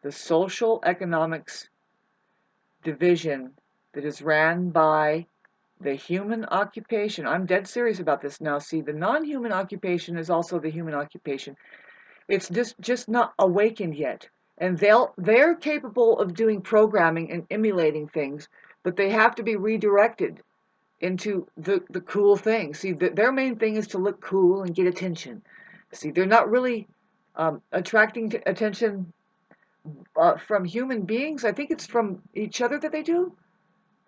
the social economics division that is ran by the human occupation. I'm dead serious about this now. See, the non-human occupation is also the human occupation. It's just not awakened yet. And they're capable of doing programming and emulating things, but they have to be redirected into the cool thing. See, their main thing is to look cool and get attention. See, they're not really attracting attention from human beings. I think it's from each other that they do.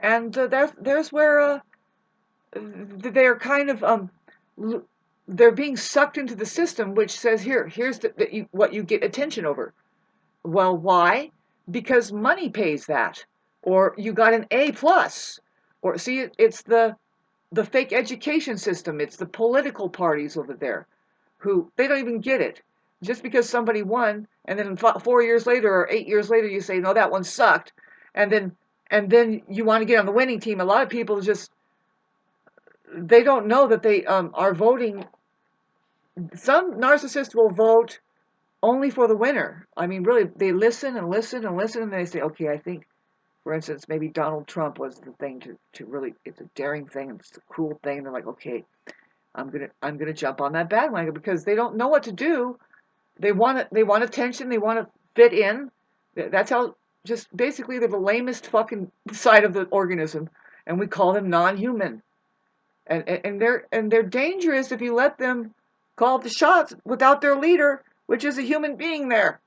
And there's where they're kind of they're being sucked into the system, which says here's what you get attention over. Well, why? Because money pays that, or you got an A plus, or see, it's the fake education system. It's the political parties over there, who they don't even get it. Just because somebody won, and then 4 years later or 8 years later, you say no, that one sucked, and then you want to get on the winning team. A lot of people just they don't know that they are voting. Some narcissists will vote only for the winner. I mean, really, they listen and listen and listen, and they say, okay, I think, for instance, maybe Donald Trump was the thing to really, it's a daring thing, it's a cool thing. And they're like, okay, I'm gonna jump on that bandwagon because they don't know what to do. They want attention, they want to fit in. That's how, just basically they're the lamest fucking side of the organism, and we call them non-human. And they're dangerous if you let them call the shots without their leader, which is a human being there.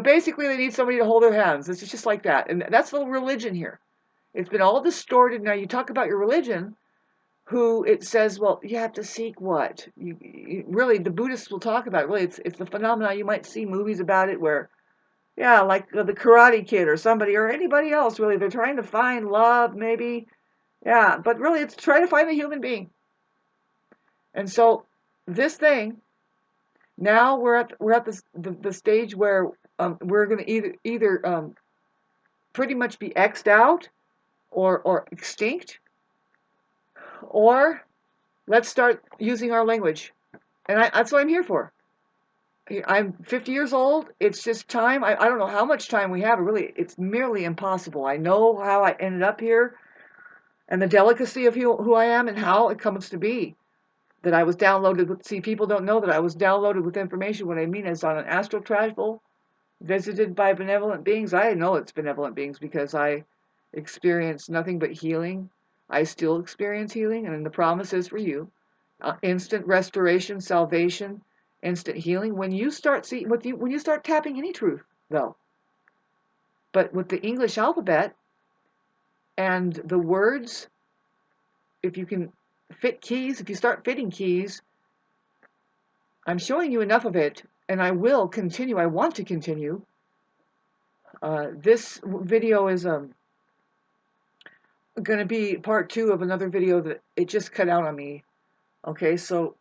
Basically they need somebody to hold their hands. It's just like that. And that's the religion here. It's been all distorted. Now you talk about your religion, who it says, well, you have to seek what? Really, the Buddhists will talk about it. Really, it's the phenomena. You might see movies about it where, yeah, like the Karate Kid or somebody or anybody else, really, they're trying to find love, maybe. Yeah, but really, it's trying to find a human being. And so this thing, now we're at the stage where we're going to either pretty much be X'd out or extinct, or let's start using our language. And that's what I'm here for. I'm 50 years old. It's just time. I don't know how much time we have. Really, it's merely impossible. I know how I ended up here and the delicacy of who I am and how it comes to be. That I was downloaded with, see, people don't know that I was downloaded with information. What I mean is on an astral travel, visited by benevolent beings. I know it's benevolent beings because I experience nothing but healing. I still experience healing, and the promise is for you. Instant restoration, salvation, instant healing. When you start when you start tapping any truth, though, but with the English alphabet and the words, if you can fit keys, if you start fitting keys, I'm showing you enough of it, and I will continue. I want to continue. This video is going to be part 2 of another video that it just cut out on me. Okay, so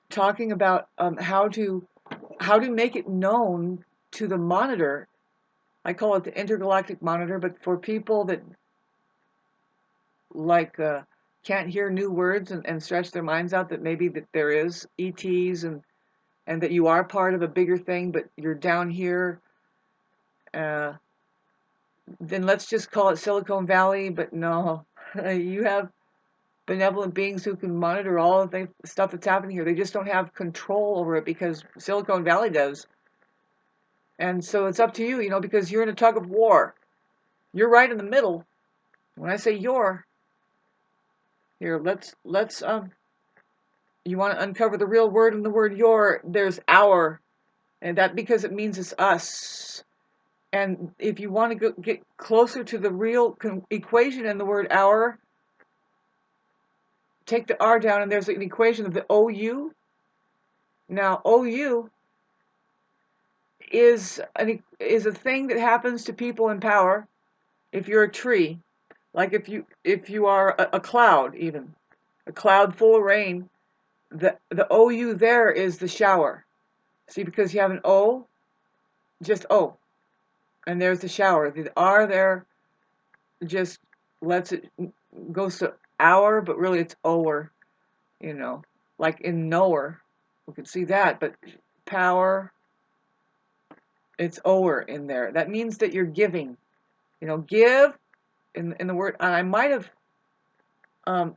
talking about how to make it known to the monitor. I call it the intergalactic monitor, but for people that like can't hear new words and stretch their minds out, that maybe that there is ETs and that you are part of a bigger thing, but you're down here. Then let's just call it Silicon Valley. But no, you have benevolent beings who can monitor all of the stuff that's happening here. They just don't have control over it because Silicon Valley does. And so it's up to you, because you're in a tug of war. You're right in the middle. When I say you're, here, let's you want to uncover the real word in the word your. There's our, and that because it means it's us. And if you want to get closer to the real equation in the word our, take the R down, and there's an equation of the OU. Now, OU is a thing that happens to people in power. If you're a tree, like if you are a cloud, even a cloud full of rain, the OU there is the shower. See, because you have an O, just O, and there's the shower. The R there just lets it goes to our, but really it's ower, like in knower. We can see that, but power. It's aWARe in there. That means that you're giving. Give in the word. I might have had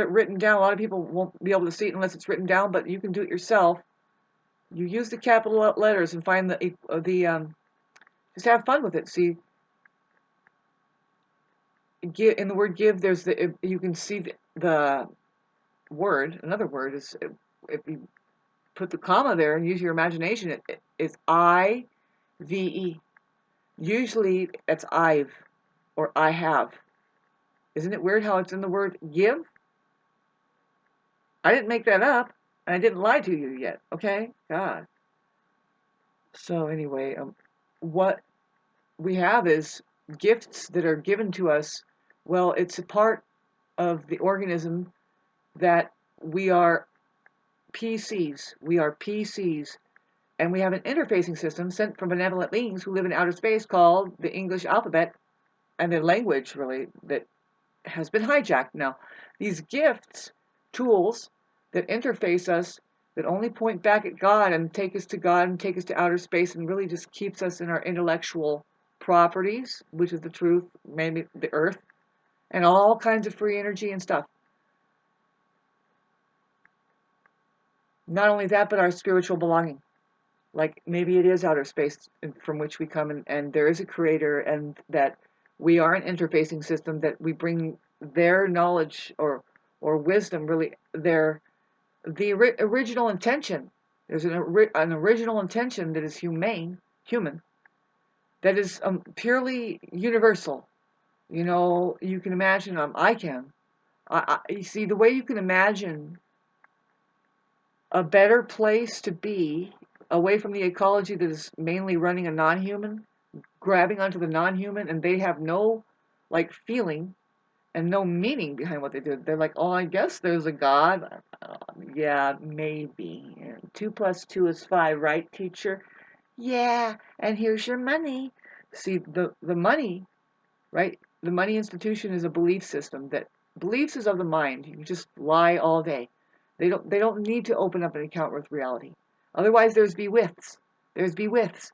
it written down. A lot of people won't be able to see it unless it's written down, but you can do it yourself. You use the capital letters and find the just have fun with it. See, give, in the word give, there's you can see the word. Another word is, if you put the comma there and use your imagination, it's I-V-E. Usually it's I've or I have. Isn't it weird how it's in the word give? I didn't make that up, and I didn't lie to you yet, okay? God. So anyway, what we have is gifts that are given to us. Well, it's a part of the organism that we are PCs. We are PCs. And we have an interfacing system sent from benevolent beings who live in outer space called the English alphabet, and the language, really, that has been hijacked now. These gifts, tools that interface us, that only point back at God and take us to God and take us to outer space and really just keeps us in our intellectual properties, which is the truth, maybe the earth, and all kinds of free energy and stuff. Not only that, but our spiritual belonging. Like maybe it is outer space from which we come, and there is a creator, and that we are an interfacing system, that we bring their knowledge or wisdom, really the original intention. There's an original intention that is human, that is purely universal. You can imagine. I can. You see, the way you can imagine a better place to be, away from the ecology that is mainly running a non-human, grabbing onto the non-human, and they have no feeling and no meaning behind what they do. They're like, oh, I guess there's a God. Yeah, maybe. 2 + 2 is 5, right, teacher? Yeah, and here's your money. See, the money, right? The money institution is a belief system that beliefs is of the mind. You just lie all day. They don't need to open up an account with reality. Otherwise, there's be withs. There's be withs.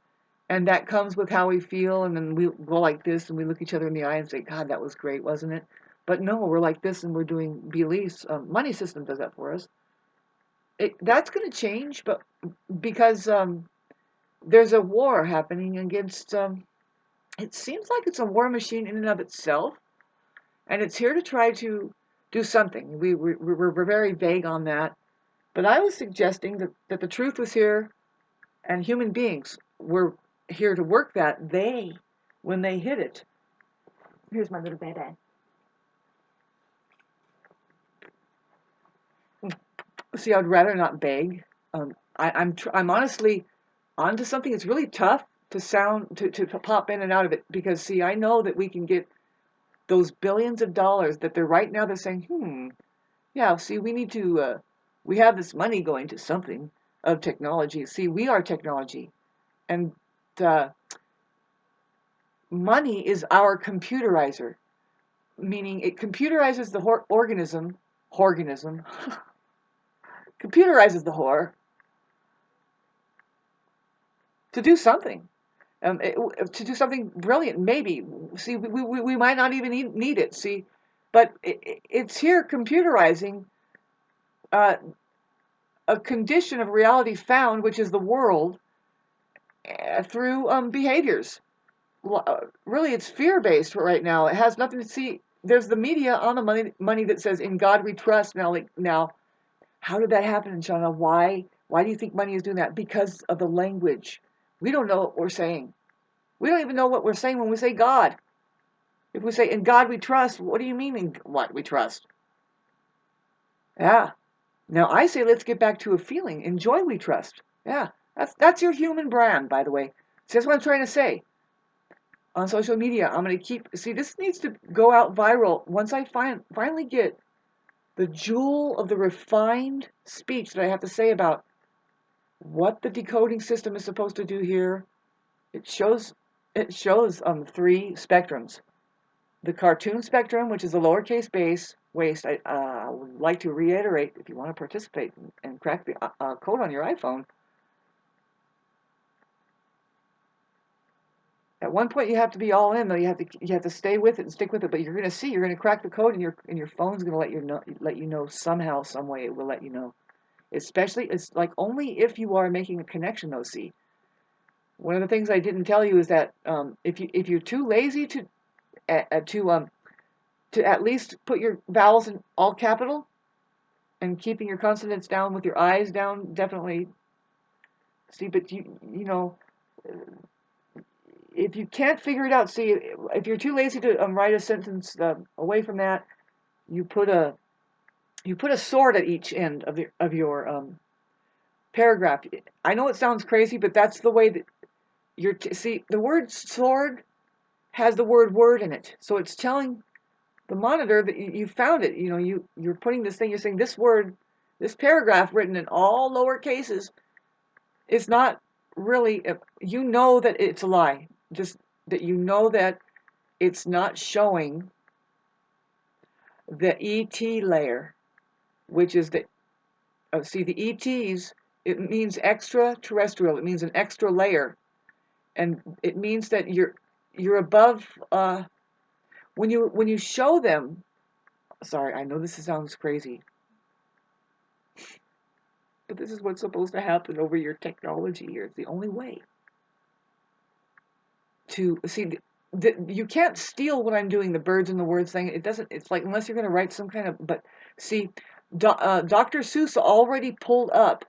And that comes with how we feel, and then we go like this, and we look each other in the eye and say, God, that was great, wasn't it? But no, we're like this, and we're doing beliefs. Money system does that for us. That's going to change, but because there's a war happening against, it seems like it's a war machine in and of itself, and it's here to try to do something. We're very vague on that. But I was suggesting that the truth was here, and human beings were here to work that. When they hit it. Here's my little baby. See, I'd rather not beg. I'm honestly onto something. It's really tough to pop in and out of it, because see, I know that we can get those billions of dollars that they're saying, yeah, see, we have this money going to something of technology. See, we are technology, and money is our computerizer, meaning it computerizes the organism, computerizes the whore to do something. To do something brilliant, maybe. See, we might not even need it, see, but it's here computerizing a condition of reality found, which is the world, through behaviors. Really, it's fear-based right now. It has nothing to see. There's the media on the money that says, in God we trust. Now, how did that happen, Shauna? Why do you think money is doing that? Because of the language. We don't know what we're saying. We don't even know what we're saying when we say God. If we say, in God we trust, what do you mean in what we trust? Yeah. Now I say, let's get back to a feeling. In joy we trust. Yeah. That's your human brand, by the way. See, that's what I'm trying to say. On social media, I'm going to see, this needs to go out viral once I finally get the jewel of the refined speech that I have to say about what the decoding system is supposed to do here. It shows 3 spectrums. The cartoon spectrum, which is a lowercase base, waste. I would like to reiterate, if you want to participate and crack the code on your iPhone, at one point you have to be all in, though. You have to stay with it and stick with it. But you're going to see, you're going to crack the code, and your phone's going to let you know somehow, some way. It will let you know. Especially, it's like only if you are making a connection, though. See, one of the things I didn't tell you is that if you're too lazy to at least put your vowels in all capital and keeping your consonants down with your eyes down, definitely. See, but you know, if you can't figure it out, see, if you're too lazy to write a sentence away from that, you put a sword at each end of your paragraph. I know it sounds crazy, but that's the way that see, the word sword has the word word in it, so it's telling the monitor that you found it. You know, you're putting this thing. You're saying this word, this paragraph written in all lower cases, is not really. You know that it's a lie. Just that you know that it's not showing the ET layer, which is the see, the ETs. It means extraterrestrial. It means an extra layer, and it means that you're above. When you show them. Sorry, I know this sounds crazy, but this is what's supposed to happen over your technology here. It's the only way to see. You can't steal what I'm doing, the birds and the words thing. It doesn't. It's like, unless you're going to write some kind of. But see, Dr. Seuss already pulled up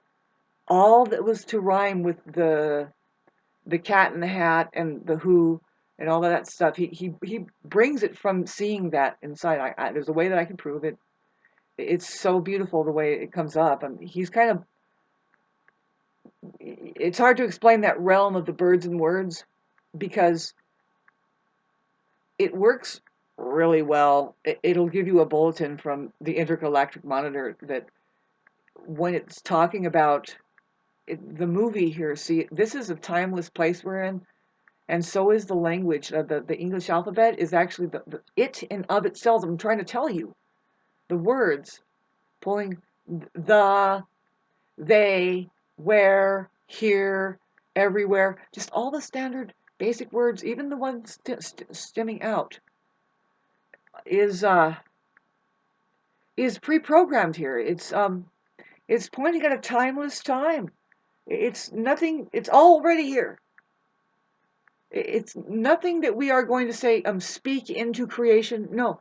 all that was to rhyme with the Cat in the Hat and the Who and all of that stuff. He brings it from seeing that inside. There's a way that I can prove it. It's so beautiful the way it comes up. I mean, he's kind of. It's hard to explain that realm of the birds and words because it works really well. It'll give you a bulletin from the intergalactic monitor that when it's talking about the movie here, see, this is a timeless place we're in, and so is the language. The English alphabet is actually it in of itself. I'm trying to tell you, the words pulling the, they, where, here, everywhere, just all the standard basic words, even the ones stemming out, is pre-programmed here. It's pointing at a timeless time. It's nothing. It's already here. It's nothing that we are going to say speak into creation. No,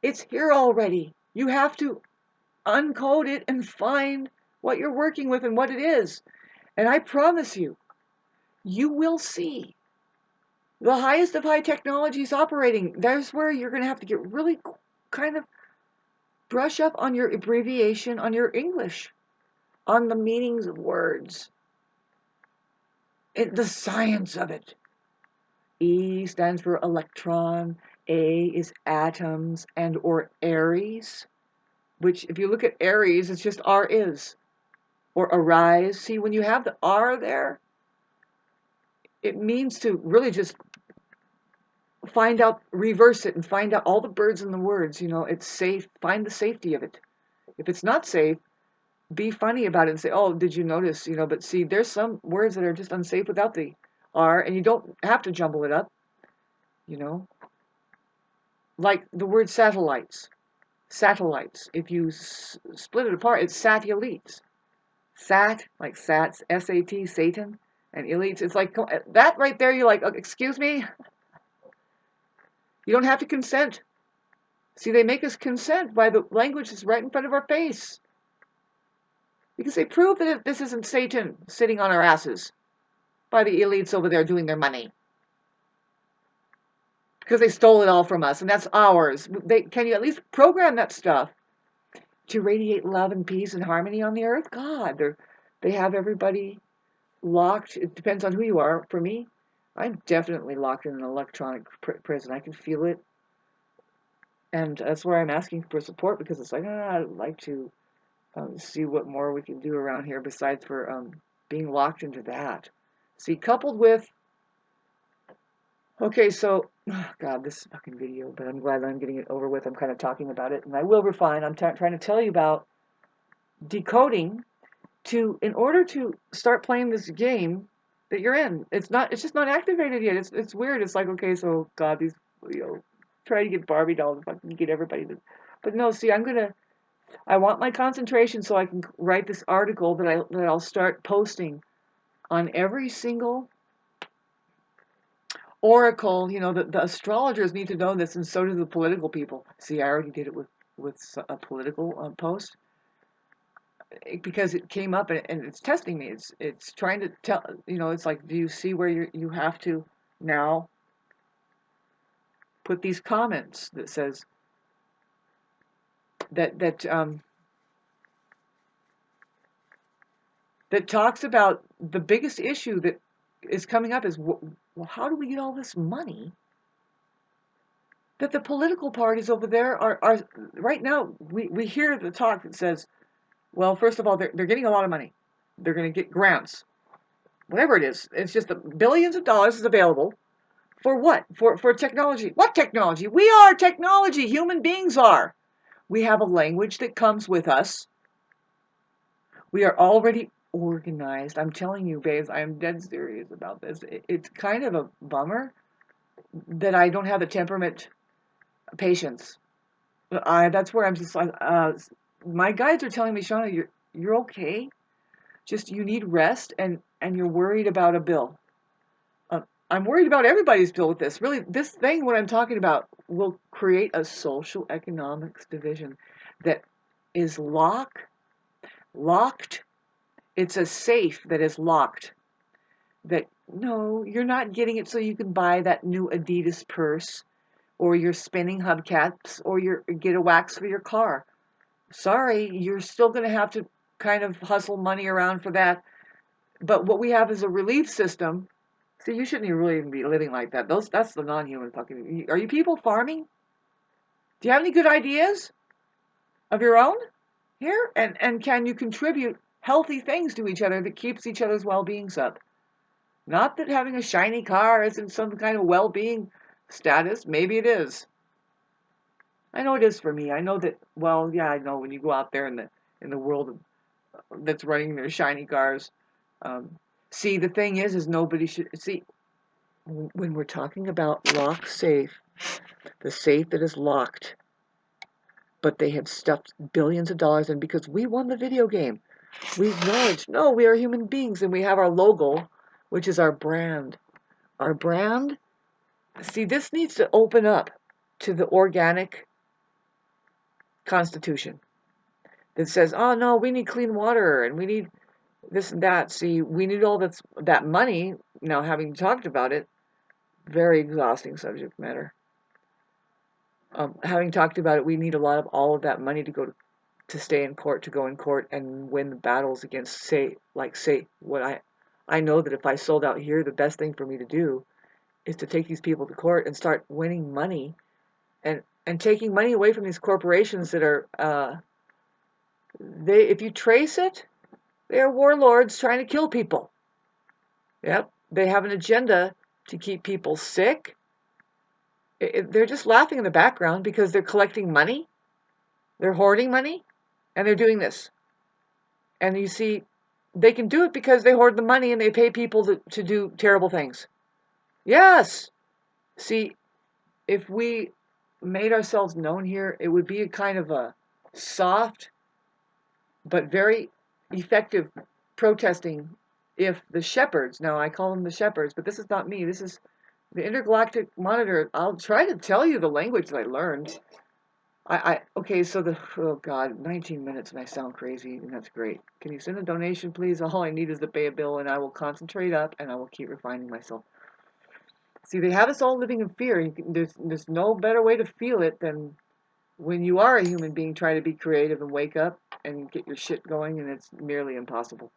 it's here already. You have to uncode it and find what you're working with and what it is. And I promise you, you will see the highest of high technologies operating. There's where you're going to have to get really kind of brush up on your abbreviation, on your English, on the meanings of words, the science of it. E stands for electron, A is atoms and or Aries, which if you look at Aries, it's just R is, or arise. See, when you have the R there, it means to really just find out, reverse it and find out all the birds and the words. You know, it's safe. Find the safety of it. If it's not safe, be funny about it and say, oh, did you notice? You know, but see, there's some words that are just unsafe without the R, and you don't have to jumble it up, you know. Like the word satellites. Satellites. If you split it apart, it's satellites. Sat, like sats, S-A-T, Satan, and elites. It's like, that right there, you're like, oh, excuse me? You don't have to consent. See, they make us consent by the language that's right in front of our face. Because they prove that this isn't Satan sitting on our asses by the elites over there doing their money. Because they stole it all from us, and that's ours. Can you at least program that stuff to radiate love and peace and harmony on the earth? God, they have everybody locked. It depends on who you are. For me, I'm definitely locked in an electronic prison. I can feel it. And that's where I'm asking for support, because it's like, I'd like to see what more we can do around here besides for being locked into that. See, coupled with, okay, so Oh, God, this fucking video, but I'm glad that I'm getting it over with. I'm kind of talking about it, and I will refine. I'm trying to tell you about decoding in order to start playing this game that you're in. It's just not activated yet. It's weird. It's like, okay, so God, these, try to get Barbie dolls, if I can get everybody to, but no, see, I want my concentration so I can write this article that I'll start posting on every single oracle. The astrologers need to know this, and so do the political people. See, I already did it with a political post, because it came up, and it's testing me. It's trying to tell, it's like, do you see where you have to now put these comments that says that talks about the biggest issue that is coming up is, well, how do we get all this money that the political parties over there are right now? We hear the talk that says, well, first of all, they're getting a lot of money. They're going to get grants, whatever it is. It's just the billions of dollars is available. For what? For technology. What technology? We are technology. Human beings are. We have a language that comes with us. We are already organized. I'm telling you, babes, I am dead serious about this. It's kind of a bummer that I don't have the temperament patience. That's where I'm just like, my guides are telling me, Shauna, you're okay. Just you need rest, and you're worried about a bill. I'm worried about everybody's bill with this. Really, this thing, what I'm talking about, will create a social economics division that is locked. It's a safe that is locked. That, no, you're not getting it so you can buy that new Adidas purse, or your spinning hubcaps, or get a wax for your car. Sorry, you're still going to have to kind of hustle money around for that. But what we have is a relief system. See, you shouldn't really even be living like that. That's the non-human fucking. Are you people farming? Do you have any good ideas of your own here? And can you contribute healthy things to each other that keeps each other's well-beings up? Not that having a shiny car isn't some kind of well-being status. Maybe it is. I know it is for me. I know that. Well, yeah, I know when you go out there in the world that's running their shiny cars. See, the thing is nobody should see. When we're talking about lock safe, the safe that is locked, but they have stuffed billions of dollars in because we won the video game. We acknowledge, no, we are human beings, and we have our logo, which is our brand. Our brand, see, this needs to open up to the organic constitution that says, oh no, we need clean water, and we need this and that. See, we need all that money. Now, having talked about it, very exhausting subject matter. Having talked about it, we need all of that money to go to stay in court, to go in court and win the battles against, say what I know that if I sold out here, the best thing for me to do is to take these people to court and start winning money, and taking money away from these corporations that are if you trace it, they are warlords trying to kill people. Yep, they have an agenda to keep people sick. They're just laughing in the background because they're collecting money, they're hoarding money, and they're doing this. And you see, they can do it because they hoard the money and they pay people to do terrible things. Yes! See, if we made ourselves known here, it would be a kind of a soft but very effective protesting if the shepherds, now I call them the shepherds, but this is not me, this is the Intergalactic Monitor. I'll try to tell you the language that I learned. Okay, so oh God, 19 minutes and I sound crazy, and that's great. Can you send a donation, please? All I need is to pay a bill, and I will concentrate up, and I will keep refining myself. See, they have us all living in fear. There's no better way to feel it than when you are a human being trying to be creative and wake up and get your shit going, and it's nearly impossible.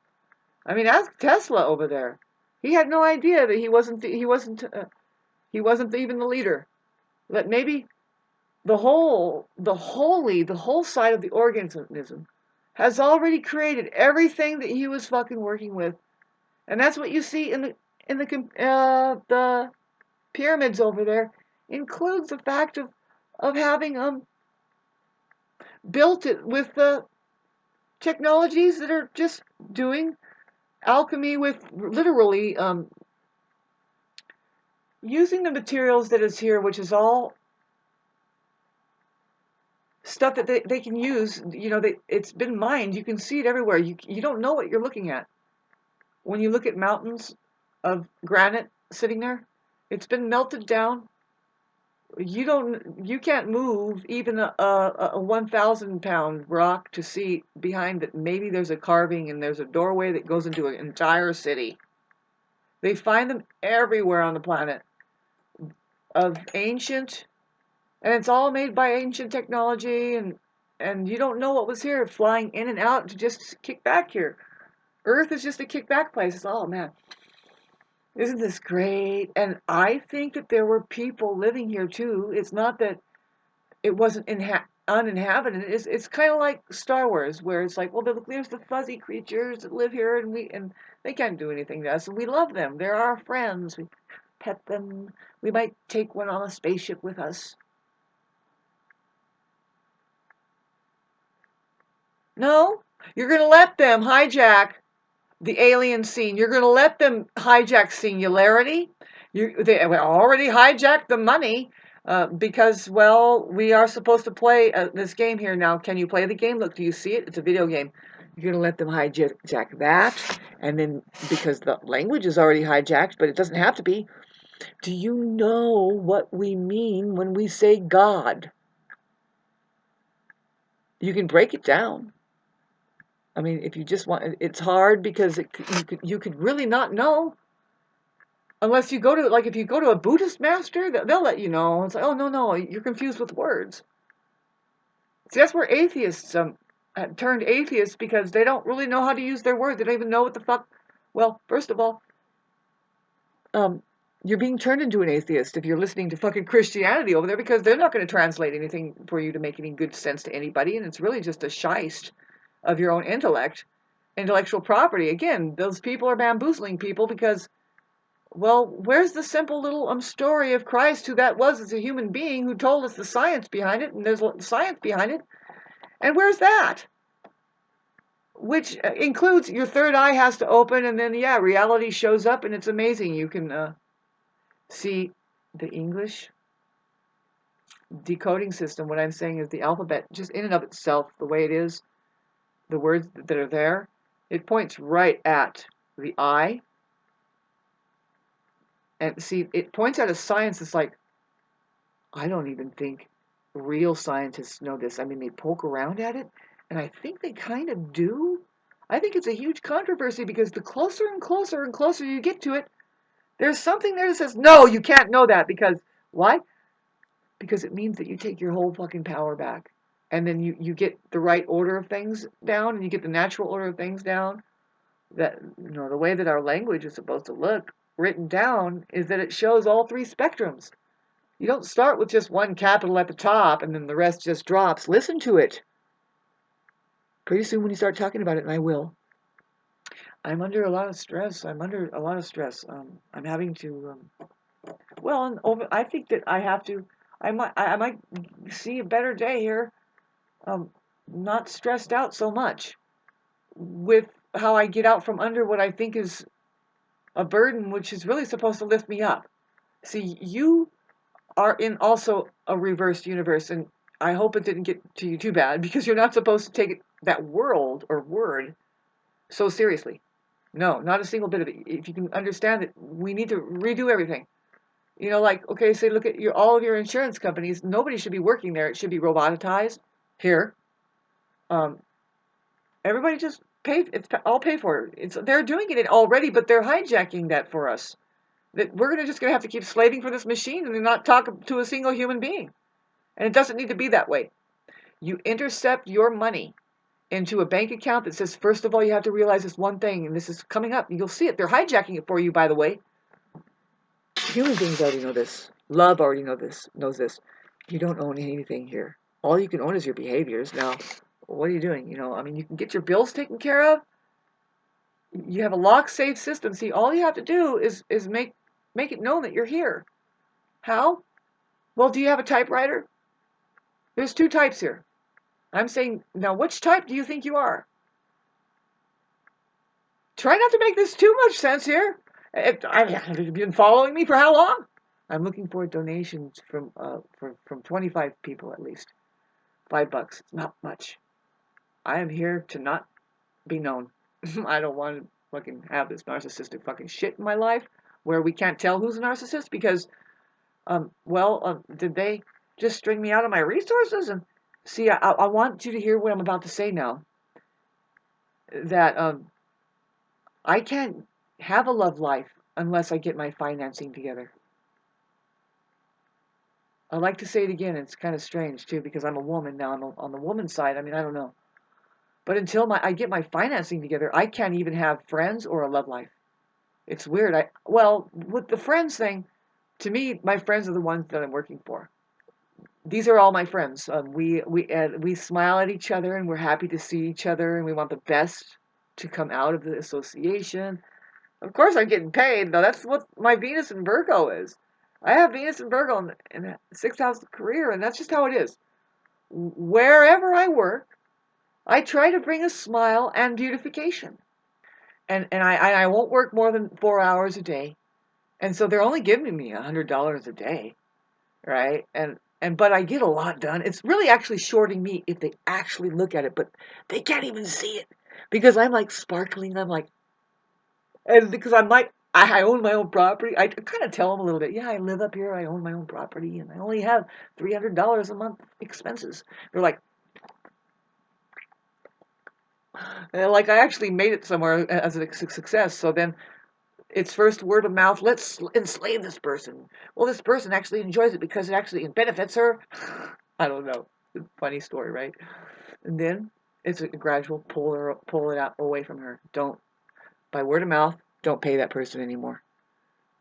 I mean, ask Tesla over there. He had no idea that he wasn't even the leader. That maybe the whole side of the organism has already created everything that he was fucking working with, and that's what you see in the pyramids over there. includes the fact of having built it with the technologies that are just doing alchemy with literally using the materials that is here, which is all stuff that they can use. It's been mined. You can see it everywhere. You don't know what you're looking at. When you look at mountains of granite sitting there, it's been melted down. You can't move even a 1,000-pound rock to see behind that maybe there's a carving and there's a doorway that goes into an entire city. They find them everywhere on the planet of ancient, and it's all made by ancient technology, and you don't know what was here, flying in and out to just kick back here. Earth is just a kickback place. It's, oh man, isn't this great? And I think that there were people living here too. It's not that it wasn't uninhabited. It's kind of like Star Wars, where it's like, well, there's the fuzzy creatures that live here, and they can't do anything to us, and we love them. They're our friends. We pet them. We might take one on a spaceship with us. No, you're gonna let them hijack the alien scene. You're going to let them hijack singularity. They already hijacked the money because, well, we are supposed to play this game here now. Can you play the game? Look, do you see it? It's a video game. You're going to let them hijack that. And then, because the language is already hijacked, but it doesn't have to be. Do you know what we mean when we say God? You can break it down. I mean, if you just want, it's hard because you could really not know unless you go to, like, if you go to a Buddhist master, they'll let you know. It's like, oh, no, you're confused with words. See, that's where atheists turned atheists because they don't really know how to use their words. They don't even know what the fuck. Well, first of all, you're being turned into an atheist if you're listening to fucking Christianity over there because they're not going to translate anything for you to make any good sense to anybody, and it's really just a shyst of your own intellectual property. Again, those people are bamboozling people because, well, where's the simple little story of Christ, who that was as a human being, who told us the science behind it, and there's science behind it, and where's that? Which includes your third eye has to open, and then, yeah, reality shows up, and it's amazing. You can see the English decoding system. What I'm saying is the alphabet, just in and of itself, the way it is, the words that are there, it points right at the eye. And see, it points out a science that's like, I don't even think real scientists know this. I mean, they poke around at it, and I think they kind of do. I think it's a huge controversy because the closer and closer and closer you get to it, there's something there that says, no, you can't know that because, why? Because it means that you take your whole fucking power back. And then you get the right order of things down, and you get the natural order of things down. That, the way that our language is supposed to look written down is that it shows all three spectrums. You don't start with just one capital at the top and then the rest just drops. Listen to it. Pretty soon when you start talking about it, and I will. I'm under a lot of stress. I'm having to, I think that I might see a better day here. Not stressed out so much with how I get out from under what I think is a burden, which is really supposed to lift me up. See, you are in also a reversed universe, and I hope it didn't get to you too bad because you're not supposed to take that world or word so seriously. No, not a single bit of it. If you can understand that we need to redo everything. Like, okay, say look at all of your insurance companies. Nobody should be working there. It should be robotized. Here, um, everybody just pay. It's all paid for. They're doing it already, but they're hijacking that for us. That we're just gonna have to keep slaving for this machine and not talk to a single human being. And it doesn't need to be that way. You intercept your money into a bank account that says, first of all, you have to realize this one thing, and this is coming up. You'll see it. They're hijacking it for you, by the way. Human beings already know this. Love already knows this. You don't own anything here. All you can own is your behaviors. Now, what are you doing? You can get your bills taken care of. You have a lock safe system. See, all you have to do is make it known that you're here. How? Well, do you have a typewriter? There's two types here. I'm saying, now which type do you think you are? Try not to make this too much sense here. You've been following me for how long? I'm looking for donations from 25 people at least. $5. It's not much. I am here to not be known. I don't want to fucking have this narcissistic fucking shit in my life where we can't tell who's a narcissist because, did they just string me out of my resources? And see, I want you to hear what I'm about to say now. That I can't have a love life unless I get my financing together. I like to say it again. It's kind of strange too because I'm a woman now. On the woman's side. I mean, I don't know. But until I get my financing together, I can't even have friends or a love life. It's weird. With the friends thing, to me, my friends are the ones that I'm working for. These are all my friends. We smile at each other and we're happy to see each other and we want the best to come out of the association. Of course, I'm getting paid. Though that's what my Venus and Virgo is. I have Venus and Virgo in the sixth house of career, and that's just how it is. Wherever I work, I try to bring a smile and beautification. And I won't work more than 4 hours a day. And so they're only giving me $100 a day, right? But I get a lot done. It's really actually shorting me if they actually look at it, but they can't even see it because I'm like sparkling. And because I own my own property. I kind of tell them a little bit. Yeah, I live up here. I own my own property, and I only have $300 a month expenses. They're like, I actually made it somewhere as a success. So then it's first word of mouth. Let's enslave this person. Well, this person actually enjoys it because it actually benefits her. I don't know. Funny story, right? And then it's a gradual pull it out away from her. Don't by word of mouth. Don't pay that person anymore.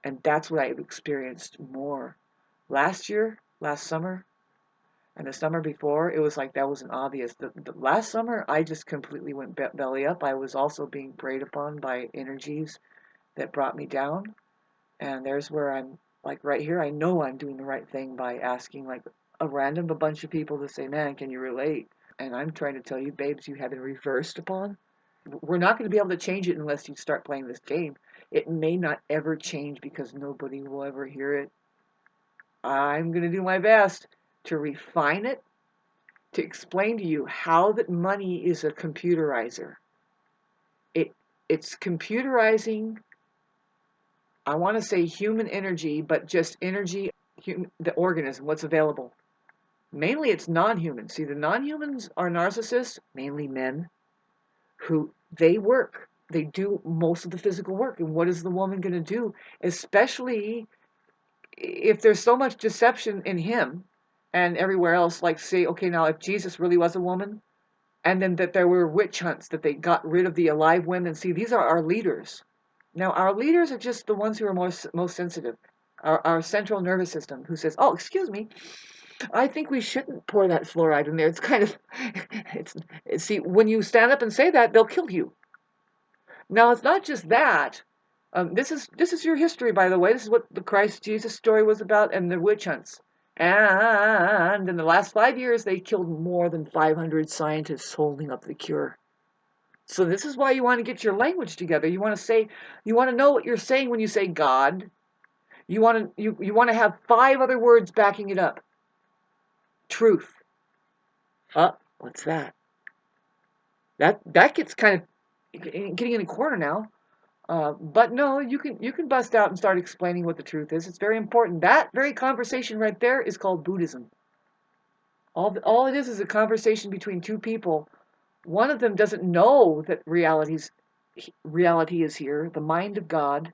And that's what I've experienced more. Last year, last summer, and the summer before, it was like that wasn't obvious. The last summer, I just completely went belly up. I was also being preyed upon by energies that brought me down. And there's where I'm like right here. I know I'm doing the right thing by asking like a random a bunch of people to say, man, can you relate? And I'm trying to tell you, babes, you have been reversed upon. We're not going to be able to change it unless you start playing this game. It may not ever change because nobody will ever hear it. I'm going to do my best to refine it, to explain to you how that money is a computerizer. It's computerizing, I want to say human energy, but just energy, the organism, what's available. Mainly it's non-human. See, the non-humans are narcissists, mainly men, who they work. They do most of the physical work. And what is the woman going to do? Especially if there's so much deception in him and everywhere else, like say, okay, now if Jesus really was a woman, and then that there were witch hunts, that they got rid of the alive women. See, these are our leaders. Now, our leaders are just the ones who are most sensitive. Our central nervous system, who says, oh, excuse me, I think we shouldn't pour that fluoride in there. It's kind of, see, when you stand up and say that, they'll kill you. Now, it's not just that. This is your history, by the way. This is what the Christ Jesus story was about, and the witch hunts. And in the last 5 years, they killed more than 500 scientists holding up the cure. So this is why you want to get your language together. You want to know what you're saying when you say God. You want to have 5 other words backing it up. Truth. What's that? That gets kind of getting in a corner now. But no, you can bust out and start explaining what the truth is. It's very important. That very conversation right there is called Buddhism. All it is a conversation between two people. One of them doesn't know that reality is here, the mind of God.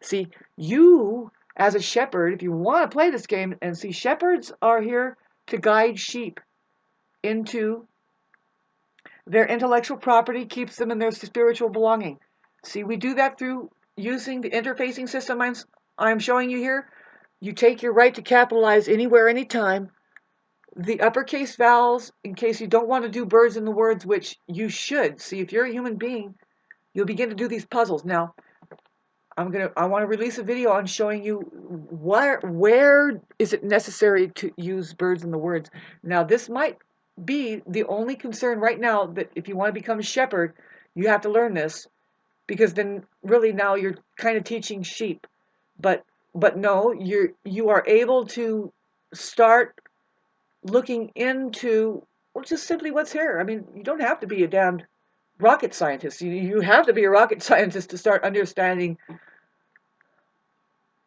See, you as a shepherd, if you want to play this game, and see, shepherds are here to guide sheep into their intellectual property, keeps them in their spiritual belonging. See, we do that through using the interfacing system I'm showing you here. You take your right to capitalize anywhere, anytime. The uppercase vowels, in case you don't want to do birds in the words, which you should. See, if you're a human being, you'll begin to do these puzzles. Now, I want to release a video on showing you where is it necessary to use birds in the words. Now, this might be the only concern right now, that if you want to become a shepherd, you have to learn this, because then really now you're kind of teaching sheep. But no, you are able to start looking into, well, just simply what's here. I mean, you don't have to be a damned rocket scientist. You have to be a rocket scientist to start understanding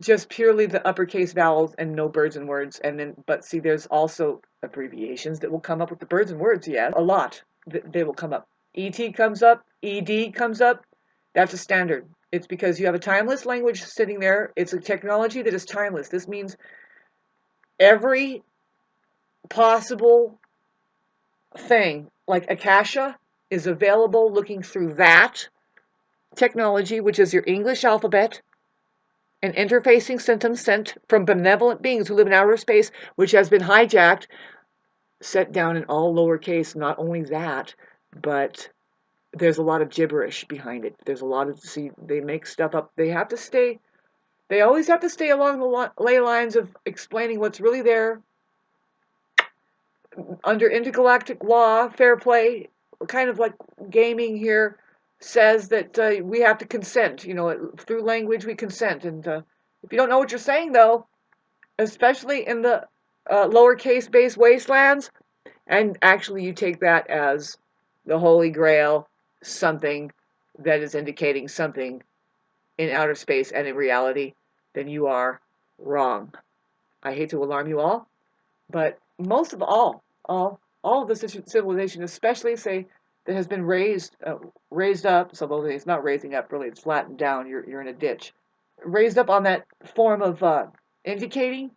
just purely the uppercase vowels and no birds and words. And then, but see, there's also abbreviations that will come up with the birds and words. Yes, a lot. They will come up. ET comes up. ED comes up. That's a standard. It's because you have a timeless language sitting there. It's a technology that is timeless. This means every possible thing, like Akasha, is available looking through that technology, which is your English alphabet, and interfacing symptoms sent from benevolent beings who live in outer space, which has been hijacked, set down in all lowercase. Not only that, but there's a lot of gibberish behind it. There's a lot of, see, they make stuff up. They always have to stay along the ley lines of explaining what's really there. Under intergalactic law, fair play, kind of like gaming here, says that we have to consent. You know, through language we consent. And if you don't know what you're saying, though, especially in the lowercase base wastelands, and actually you take that as the Holy Grail, something that is indicating something in outer space and in reality, then you are wrong. I hate to alarm you all, but most of all of the civilization, especially say that has been raised up, so it's not raising up really, it's flattened down. You're in a ditch, raised up on that form of indicating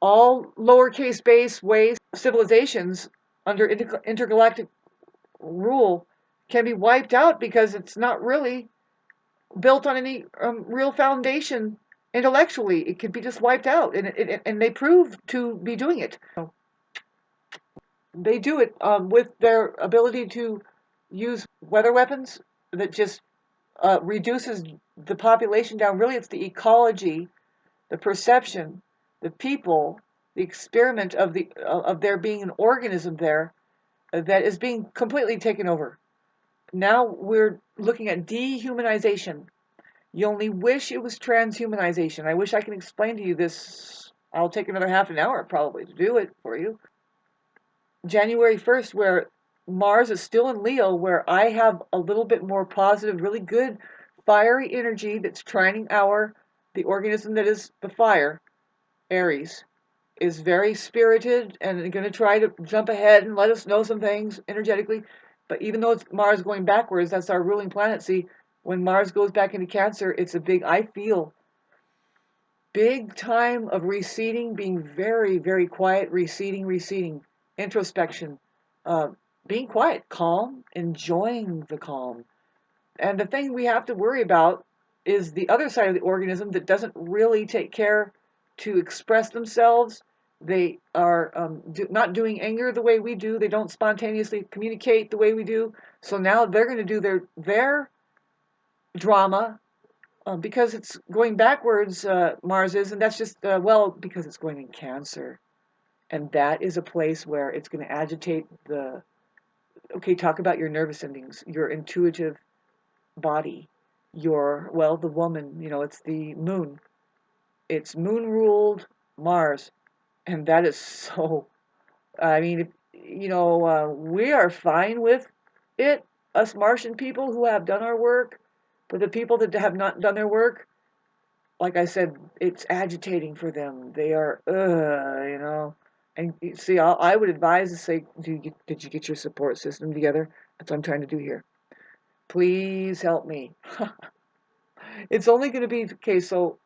all lowercase base ways civilizations under intergalactic rule can be wiped out because it's not really built on any real foundation intellectually. It could be just wiped out, and they prove to be doing it. They do it with their ability to use weather weapons that just reduces the population down. Really, it's the ecology, the perception, the people, the experiment of there being an organism there that is being completely taken over. Now we're looking at dehumanization. You only wish it was transhumanization. I wish I could explain to you this. I'll take another half an hour probably to do it for you. January 1st, where Mars is still in Leo, where I have a little bit more positive, really good fiery energy that's trining the organism that is the fire, Aries, is very spirited and going to try to jump ahead and let us know some things energetically. But even though it's Mars going backwards, that's our ruling planet. See, when Mars goes back into Cancer, it's a big, I feel, big time of receding, being very, very quiet, receding, introspection, being quiet, calm, enjoying the calm. And the thing we have to worry about is the other side of the organism that doesn't really take care to express themselves. They are not doing anger the way we do. They don't spontaneously communicate the way we do. So now they're going to do their drama because it's going backwards, Mars is, and that's just, because it's going in Cancer. And that is a place where it's going to agitate okay, talk about your nervous endings, your intuitive body, the woman, it's the moon. It's moon ruled Mars. And that is so, I mean, we are fine with it, us Martian people who have done our work, but the people that have not done their work, like I said, it's agitating for them. They are, And you see, I would advise to say, did you get your support system together? That's what I'm trying to do here. Please help me. It's only going to be okay. So,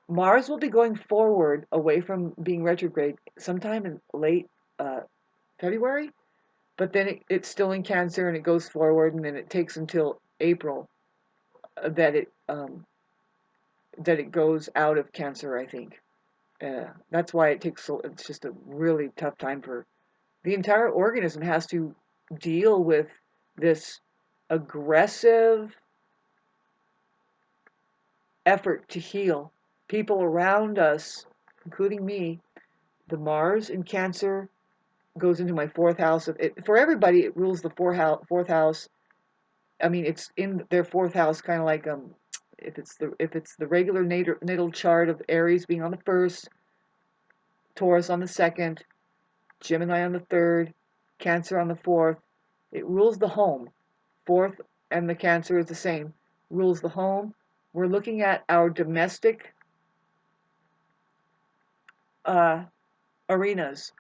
Mars will be going forward away from being retrograde sometime in late February, but then it's still in Cancer and it goes forward, and then it takes until April that it goes out of Cancer, I think. That's why it's just a really tough time for the entire organism. Has to deal with this aggressive effort to heal. People around us, including me, the Mars in Cancer goes into my fourth house. For everybody, it rules the fourth house. I mean, it's in their fourth house, kind of like if it's the regular natal chart of Aries being on the first, Taurus on the second, Gemini on the third, Cancer on the fourth. It rules the home. Fourth and the Cancer is the same. Rules the home. We're looking at our domestic uh, arenas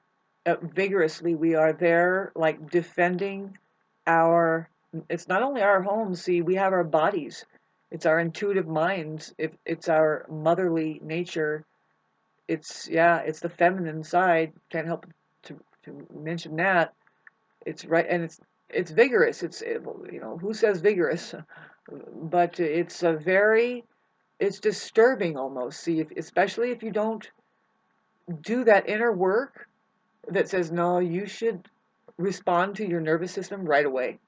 vigorously. We are there, like defending our. It's not only our home. See, we have our bodies. It's our intuitive minds. It's our motherly nature. It's the feminine side. Can't help to mention that. It's right, and it's vigorous. Who says vigorous? But it's disturbing almost. See, especially if you don't do that inner work that says no, you should respond to your nervous system right away.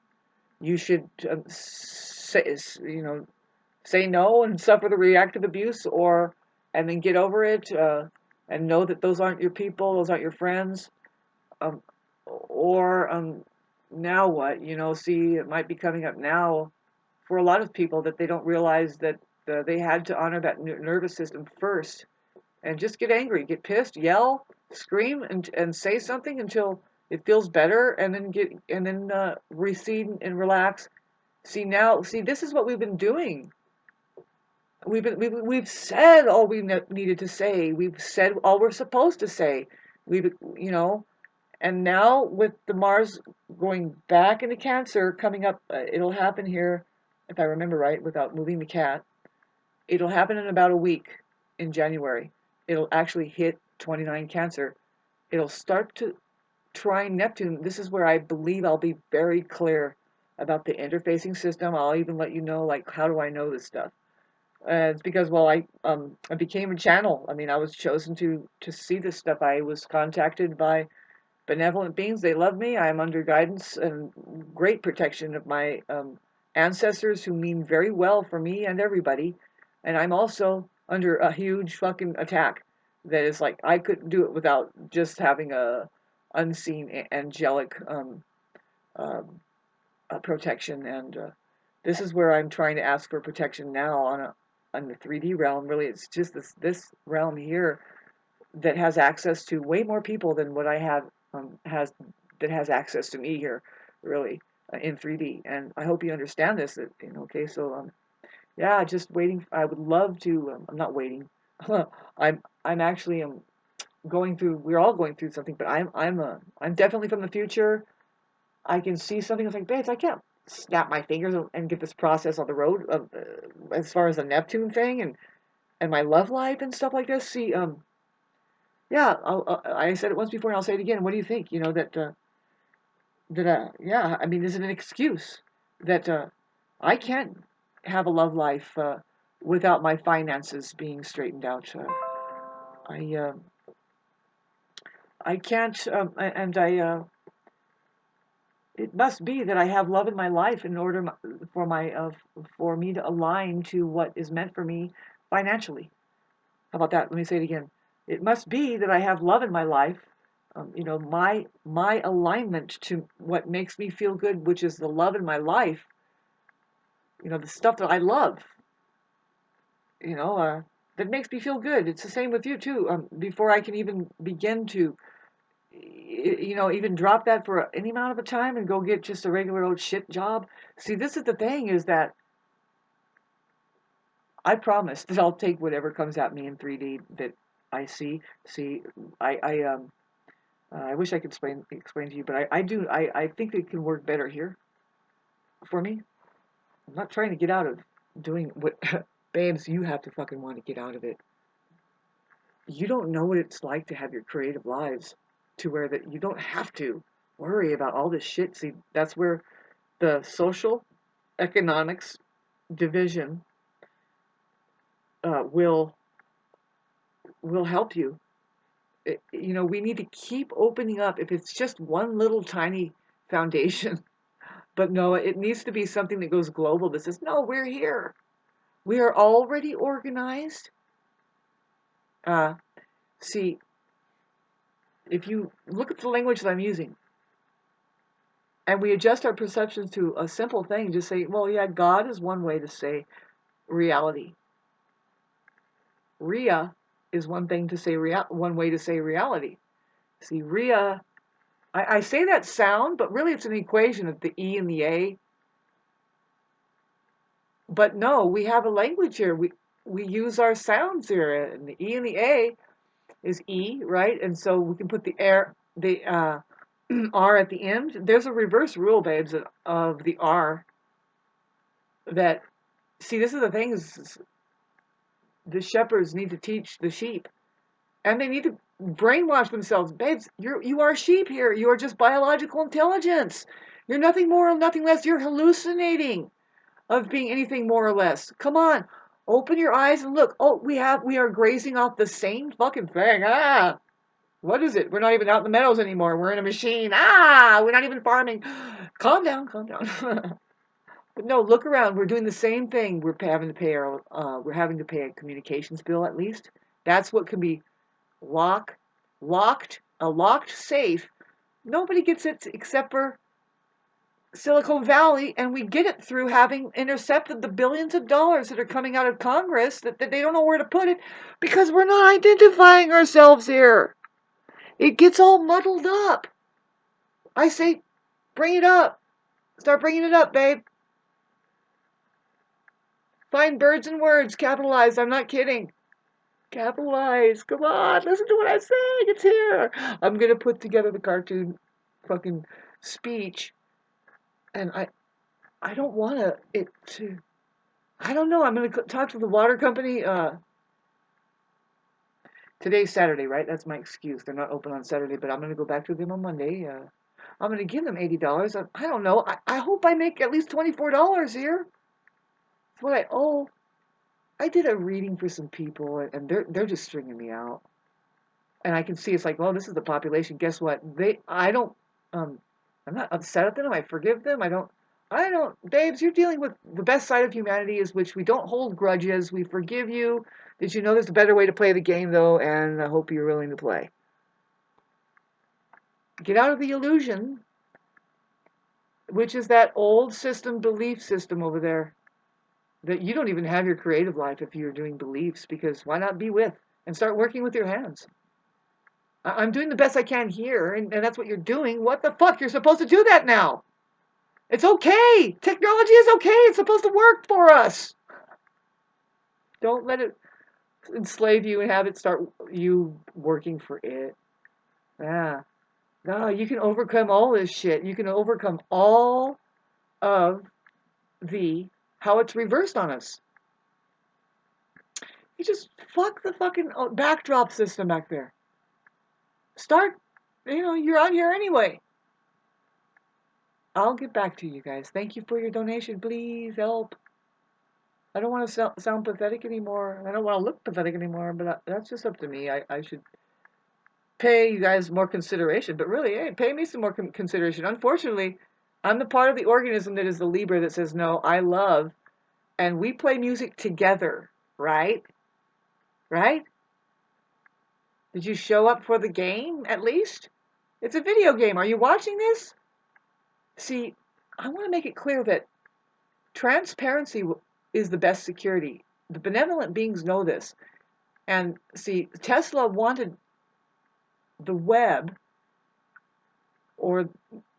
You should say no and suffer the reactive abuse, or and then get over it, and know that those aren't your people, those aren't your friends, um, or now what? See, it might be coming up now for a lot of people that they don't realize that they had to honor that nervous system first, and just get angry, get pissed, yell, scream, and say something until it feels better, and then recede and relax. See, this is what we've been doing. We've said all we needed to say. We've said all we're supposed to say. We've you know, and now with the Mars going back into Cancer coming up, it'll happen here, if I remember right, without moving the cat. It'll happen in about a week in January. It'll actually hit 29 Cancer. It'll start to trine Neptune. This is where I believe I'll be very clear about the interfacing system. I'll even let you know, like, how do I know this stuff? It's because, well, I became a channel. I mean, I was chosen to see this stuff. I was contacted by benevolent beings. They love me. I am under guidance and great protection of my ancestors who mean very well for me and everybody. And I'm also under a huge fucking attack that is like I couldn't do it without just having a unseen angelic um, protection. And this is where I'm trying to ask for protection now on the 3D realm. Really, it's just this realm here that has access to way more people than what I have has access to me here, really, in 3D. And I hope you understand this. Okay, so yeah, just waiting. I would love to. I'm not waiting. I'm actually going through. We're all going through something, but I'm definitely from the future. I can see something. It's like, babes, I can't snap my fingers and get this process on the road as far as the Neptune thing and my love life and stuff like this. See, yeah, I said it once before and I'll say it again. What do you think? Yeah, I mean, is it an excuse that I can't have a love life without my finances being straightened out? I uh, I can't, and I it must be that I have love in my life in order for me to align to what is meant for me financially. How about that? Let me say it again. It must be that I have love in my life. My alignment to what makes me feel good, which is the love in my life. The stuff that I love. You know, uh, that makes me feel good. It's the same with you too. Before I can even begin to, even drop that for any amount of a time and go get just a regular old shit job. See, this is the thing: is that I promise that I'll take whatever comes at me in 3D that I see. See, I wish I could explain to you, but I do. I think it can work better here for me. I'm not trying to get out of doing what, babes. You have to fucking want to get out of it. You don't know what it's like to have your creative lives, to where that you don't have to worry about all this shit. See, that's where the social economics division will help you. We need to keep opening up if it's just one little tiny foundation. But no, it needs to be something that goes global that says, no, we're here. We are already organized. Uh, see, if you look at the language that I'm using, and we adjust our perceptions to a simple thing, just say, well, yeah, God is one way to say reality. Ria is one thing to say one way to say reality. See, Ria, I say that sound, but really it's an equation of the E and the A. But no, we have a language here. We use our sounds here, and the E and the A is E, right? And so we can put the R at the end. There's a reverse rule, babes, of the R that, see, this is the thing, is the shepherds need to teach the sheep, and they need to brainwash themselves. Babes, you are sheep here. You are just biological intelligence. You're nothing more or nothing less. You're hallucinating of being anything more or less. Come on. Open your eyes and look. Oh, we are grazing off the same fucking thing. Ah. What is it? We're not even out in the meadows anymore. We're in a machine. Ah, we're not even farming. Calm down, calm down. But no, look around. We're doing the same thing. We're having to pay a communications bill at least. That's what can be a locked safe. Nobody gets it except for Silicon Valley, and we get it through having intercepted the billions of dollars that are coming out of Congress that they don't know where to put it because we're not identifying ourselves here. It gets all muddled up. I say, bring it up. Start bringing it up, babe. Find birds and words, capitalized. I'm not kidding. Capitalize. Come on, listen to what I'm saying. It's here. I'm going to put together the cartoon fucking speech, and I don't want it to. I don't know. I'm going to talk to the water company. Today's Saturday, right? That's my excuse. They're not open on Saturday, but I'm going to go back to them on Monday. I'm going to give them $80. I don't know. I hope I make at least $24 here. That's what I owe. I did a reading for some people, and they're just stringing me out. And I can see it's like, well, this is the population. Guess what? Um, I'm not upset at them. I forgive them. Babes, you're dealing with the best side of humanity, is which we don't hold grudges. We forgive you. Did you know there's a better way to play the game, though? And I hope you're willing to play. Get out of the illusion, which is that old system, belief system over there, that you don't even have your creative life if you're doing beliefs, because why not be with and start working with your hands? I'm doing the best I can here, and that's what you're doing. What the fuck? You're supposed to do that now. It's okay. Technology is okay. It's supposed to work for us. Don't let it enslave you and have it start you working for it. Yeah. No, you can overcome all this shit. You can overcome all of the how it's reversed on us. You just fuck the fucking backdrop system back there. Start, you're on here anyway. I'll get back to you guys. Thank you for your donation. Please help. I don't want to sound pathetic anymore. I don't want to look pathetic anymore, but that's just up to me. I should pay you guys more consideration. But really, hey, pay me some more consideration. Unfortunately, I'm the part of the organism that is the Libra that says, no, I love, and we play music together, right? Right? Did you show up for the game, at least? It's a video game. Are you watching this? See, I want to make it clear that transparency is the best security. The benevolent beings know this. And see, Tesla wanted the web or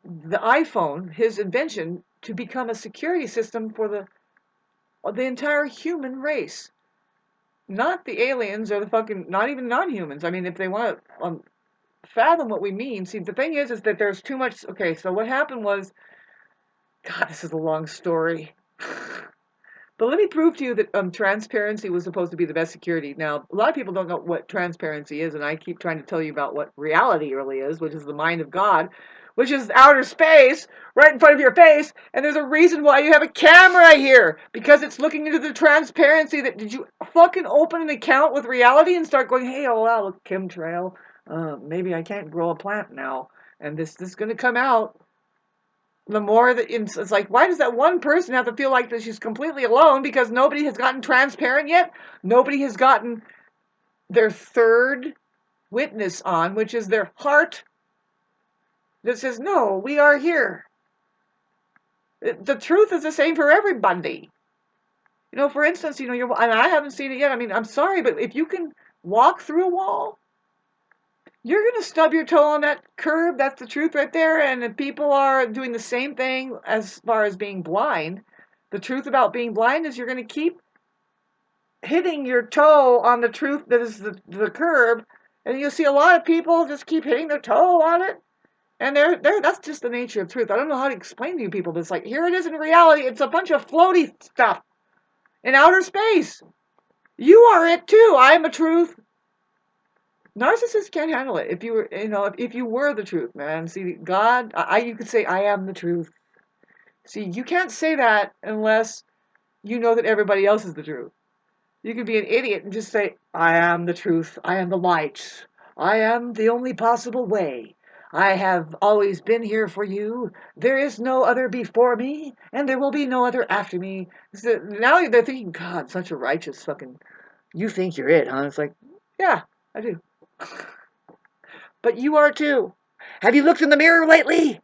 the iPhone, his invention, to become a security system for the entire human race. Not the aliens or the fucking, not even non-humans. I mean, if they want to fathom what we mean. See, the thing is that there's too much. Okay, so what happened was, God, this is a long story. But let me prove to you that transparency was supposed to be the best security. Now, a lot of people don't know what transparency is, and I keep trying to tell you about what reality really is, which is the mind of God, which is outer space right in front of your face. And there's a reason why you have a camera here, because it's looking into the transparency that, did you fucking open an account with reality and start going, hey, oh wow, look, chemtrail. Maybe I can't grow a plant now, and this is going to come out. the more that it's like, why does that one person have to feel like that she's completely alone? Because nobody has gotten transparent yet. Nobody has gotten their third witness on, which is their heart that says, no, we are here. The truth is the same for everybody. For instance, and I haven't seen it yet. I mean, I'm sorry, but if you can walk through a wall, you're going to stub your toe on that curb. That's the truth right there. And if people are doing the same thing as far as being blind, the truth about being blind is you're going to keep hitting your toe on the truth that is the curb. And you'll see a lot of people just keep hitting their toe on it. And that's just the nature of truth. I don't know how to explain to you people, but it's like, here it is in reality. It's a bunch of floaty stuff in outer space. You are it too. I am a truth. Narcissists can't handle it. If you were, if you were the truth, man. See, God, you could say, I am the truth. See, you can't say that unless you know that everybody else is the truth. You could be an idiot and just say, I am the truth. I am the light. I am the only possible way. I have always been here for you. There is no other before me, and there will be no other after me. So now they're thinking, God, such a righteous fucking. You think you're it, huh? It's like, yeah, I do. But you are too. Have you looked in the mirror lately?